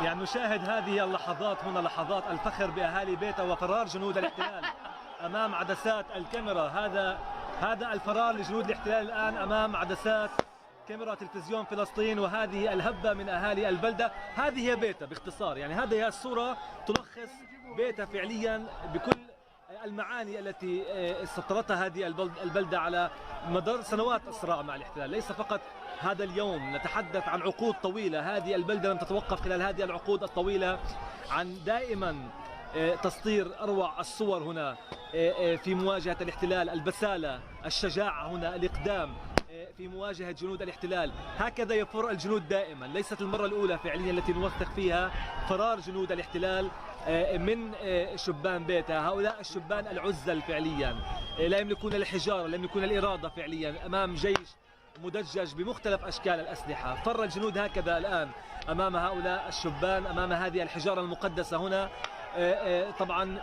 يعني نشاهد هذه اللحظات هنا، لحظات الفخر بأهالي بيتا وفرار جنود الاحتلال أمام عدسات الكاميرا. هذا الفرار لجنود الاحتلال الآن أمام عدسات كاميرا تلفزيون فلسطين، وهذه الهبة من أهالي البلدة. هذه هي بيتا باختصار، يعني هذه هي الصورة تلخص بيتا فعليا بكل المعاني التي سطرتها هذه البلدة على مدار سنوات الصراع مع الاحتلال. ليس فقط هذا اليوم، نتحدث عن عقود طويلة. هذه البلدة لم تتوقف خلال هذه العقود الطويلة عن دائما تسطير أروع الصور هنا في مواجهة الاحتلال، البسالة، الشجاعة هنا، الإقدام في مواجهة جنود الاحتلال. هكذا يفر الجنود دائما. ليست المرة الأولى فعليا التي نوثق فيها فرار جنود الاحتلال من شبان بيتا. هؤلاء الشبان العزل فعليا، لا يملكون الحجارة، لا يملكون الإرادة فعليا أمام جيش مدجج بمختلف أشكال الأسلحة. فر الجنود هكذا الآن أمام هؤلاء الشبان، أمام هذه الحجارة المقدسة هنا. طبعا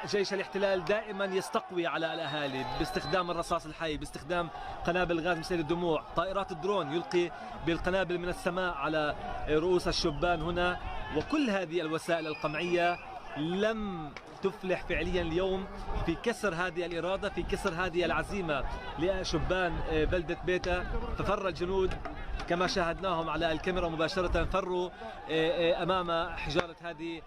جيش الاحتلال دائما يستقوي على الأهالي باستخدام الرصاص الحي، باستخدام قنابل غاز مسيل الدموع، طائرات الدرون يلقي بالقنابل من السماء على رؤوس الشبان هنا. وكل هذه الوسائل القمعية لم تفلح فعليا اليوم في كسر هذه الإرادة، في كسر هذه العزيمة لشبان بلدة بيتا. ففر الجنود كما شاهدناهم على الكاميرا مباشرة، فروا أمام حجارة هذه